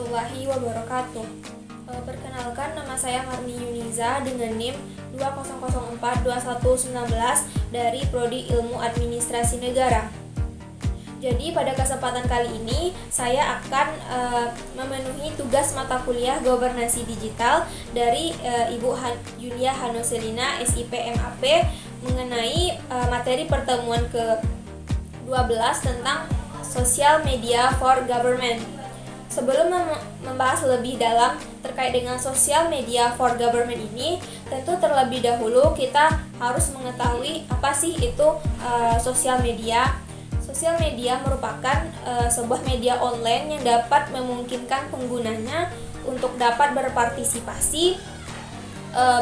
warahmatullahi wabarakatuh. Perkenalkan, nama saya Marni Yuniza dengan NIM 20042119 dari Prodi Ilmu Administrasi Negara. Jadi pada kesempatan kali ini saya akan memenuhi tugas mata kuliah Governance Digital dari Ibu Yulia Hanoselina SIP MAP mengenai materi pertemuan ke-12 tentang Social Media for Government. Sebelum membahas lebih dalam terkait dengan social media for government ini, tentu terlebih dahulu kita harus mengetahui apa sih itu social media. Sosial media merupakan sebuah media online yang dapat memungkinkan penggunanya untuk dapat berpartisipasi,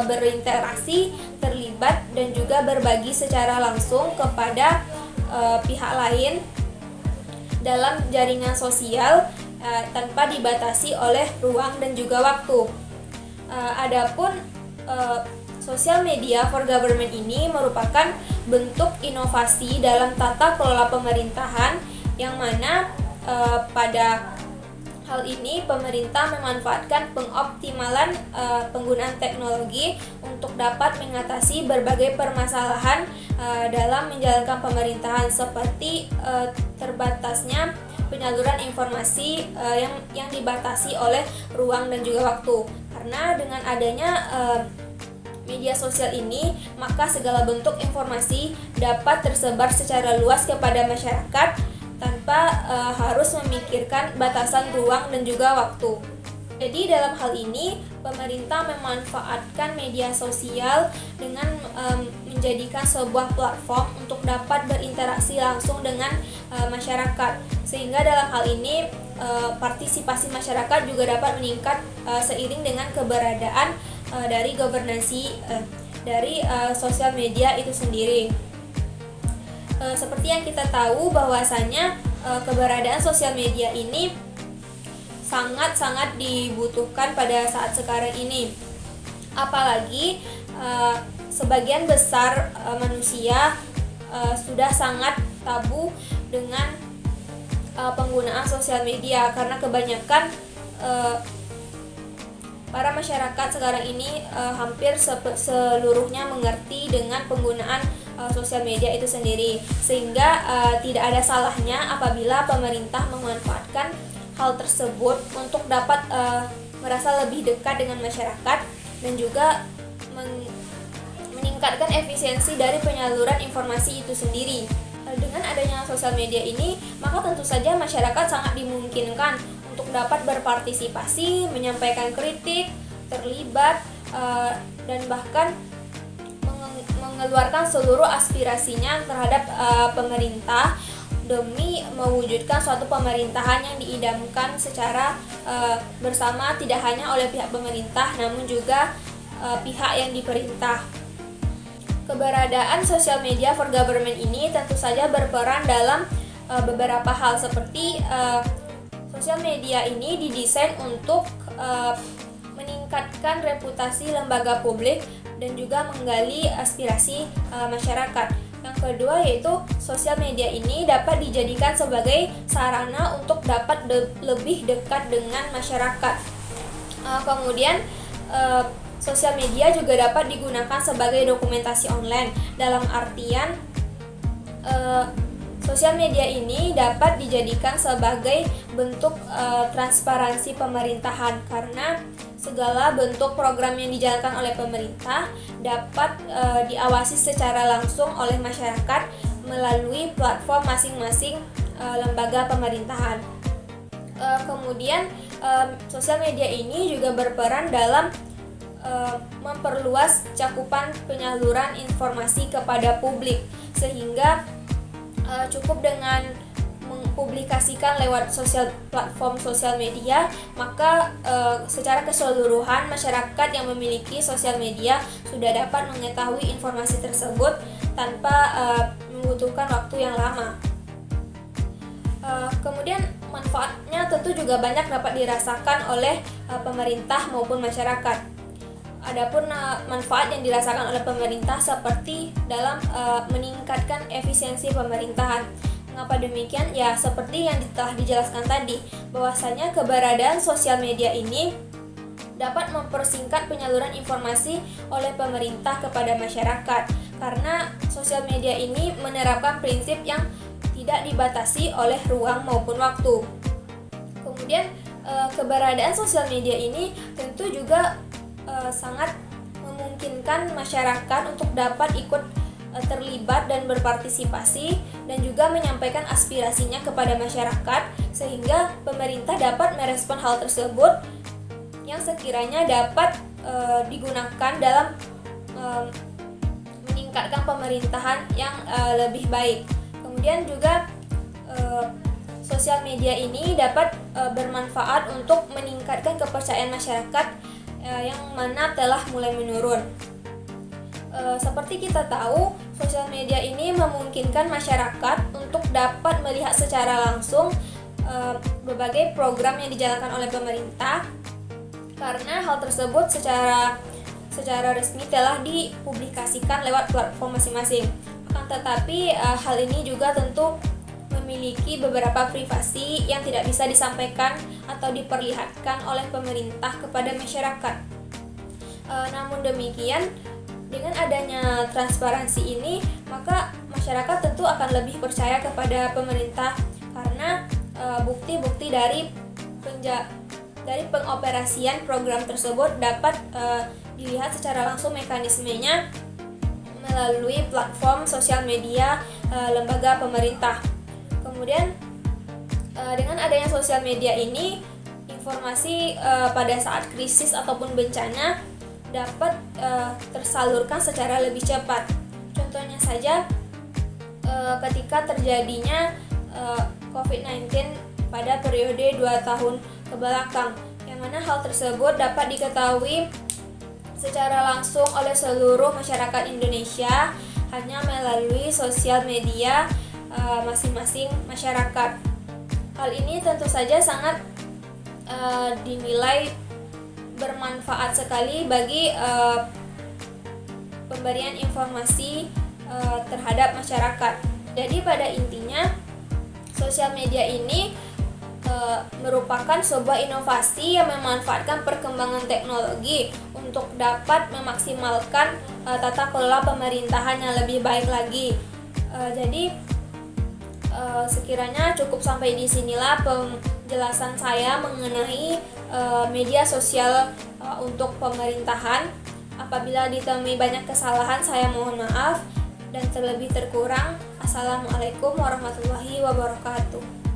berinteraksi, terlibat, dan juga berbagi secara langsung kepada pihak lain dalam jaringan sosial tanpa dibatasi oleh ruang dan juga waktu. Adapun social media for government ini merupakan bentuk inovasi dalam tata kelola pemerintahan yang mana pada hal ini pemerintah memanfaatkan pengoptimalan penggunaan teknologi untuk dapat mengatasi berbagai permasalahan dalam menjalankan pemerintahan seperti terbatasnya penyaluran informasi yang dibatasi oleh ruang dan juga waktu. Karena dengan adanya media sosial ini, maka segala bentuk informasi dapat tersebar secara luas kepada masyarakat tanpa harus memikirkan batasan ruang dan juga waktu. Jadi dalam hal ini pemerintah memanfaatkan media sosial dengan menjadikan sebuah platform untuk dapat berinteraksi langsung dengan masyarakat. Sehingga dalam hal ini partisipasi masyarakat juga dapat meningkat seiring dengan keberadaan dari governance dari sosial media itu sendiri. Seperti yang kita tahu bahwasanya keberadaan sosial media ini sangat-sangat dibutuhkan pada saat sekarang ini. Apalagi sebagian besar manusia sudah sangat tabu dengan penggunaan sosial media karena kebanyakan para masyarakat sekarang ini hampir seluruhnya mengerti dengan penggunaan sosial media itu sendiri, sehingga tidak ada salahnya apabila pemerintah memanfaatkan hal tersebut untuk dapat merasa lebih dekat dengan masyarakat dan juga meningkatkan efisiensi dari penyaluran informasi itu sendiri. Dengan adanya sosial media ini, maka tentu saja masyarakat sangat dimungkinkan untuk dapat berpartisipasi, menyampaikan kritik, terlibat, dan bahkan mengeluarkan seluruh aspirasinya terhadap pemerintah demi mewujudkan suatu pemerintahan yang diidamkan secara bersama, tidak hanya oleh pihak pemerintah namun juga pihak yang diperintah. Keberadaan social media for government ini tentu saja berperan dalam beberapa hal seperti sosial media ini didesain untuk meningkatkan reputasi lembaga publik dan juga menggali aspirasi masyarakat. Yang kedua yaitu sosial media ini dapat dijadikan sebagai sarana untuk dapat lebih dekat dengan masyarakat. Kemudian sosial media juga dapat digunakan sebagai dokumentasi online. Dalam artian sosial media ini dapat dijadikan sebagai bentuk transparansi pemerintahan karena segala bentuk program yang dijalankan oleh pemerintah dapat diawasi secara langsung oleh masyarakat melalui platform masing-masing lembaga pemerintahan. Kemudian sosial media ini juga berperan dalam memperluas cakupan penyaluran informasi kepada publik, sehingga cukup dengan mempublikasikan lewat platform sosial media, maka secara keseluruhan masyarakat yang memiliki sosial media sudah dapat mengetahui informasi tersebut tanpa membutuhkan waktu yang lama. Kemudian manfaatnya tentu juga banyak dapat dirasakan oleh pemerintah maupun masyarakat. Adapun manfaat yang dirasakan oleh pemerintah seperti dalam meningkatkan efisiensi pemerintahan. Mengapa demikian? Ya, seperti yang telah dijelaskan tadi, bahwasanya keberadaan sosial media ini dapat mempersingkat penyaluran informasi oleh pemerintah kepada masyarakat, karena sosial media ini menerapkan prinsip yang tidak dibatasi oleh ruang maupun waktu. Kemudian keberadaan sosial media ini tentu juga sangat memungkinkan masyarakat untuk dapat ikut terlibat dan berpartisipasi dan juga menyampaikan aspirasinya kepada masyarakat, sehingga pemerintah dapat merespon hal tersebut yang sekiranya dapat digunakan dalam meningkatkan pemerintahan yang lebih baik. Kemudian juga sosial media ini dapat bermanfaat untuk meningkatkan kepercayaan masyarakat yang mana telah mulai menurun. Seperti kita tahu, sosial media ini memungkinkan masyarakat untuk dapat melihat secara langsung berbagai program yang dijalankan oleh pemerintah, karena hal tersebut secara resmi telah dipublikasikan lewat platform masing-masing. Akan tetapi hal ini juga tentu memiliki beberapa privasi yang tidak bisa disampaikan atau diperlihatkan oleh pemerintah kepada masyarakat. Namun demikian, dengan adanya transparansi ini, maka masyarakat tentu akan lebih percaya kepada pemerintah, karena bukti-bukti dari pengoperasian program tersebut dapat dilihat secara langsung mekanismenya melalui platform sosial media lembaga pemerintah. Kemudian dengan adanya sosial media ini, informasi pada saat krisis ataupun bencana dapat tersalurkan secara lebih cepat. Contohnya saja ketika terjadinya COVID-19 pada periode 2 tahun ke belakang, yang mana hal tersebut dapat diketahui secara langsung oleh seluruh masyarakat Indonesia hanya melalui sosial media masing-masing masyarakat. Hal ini tentu saja sangat dinilai bermanfaat sekali bagi pemberian informasi terhadap masyarakat. Jadi pada intinya, sosial media ini merupakan sebuah inovasi yang memanfaatkan perkembangan teknologi untuk dapat memaksimalkan tata kelola pemerintahan yang lebih baik lagi. Jadi sekiranya cukup sampai di sinilah penjelasan saya mengenai media sosial untuk pemerintahan. Apabila ditemui banyak kesalahan, saya mohon maaf, dan terlebih terkurang, Assalamualaikum warahmatullahi wabarakatuh.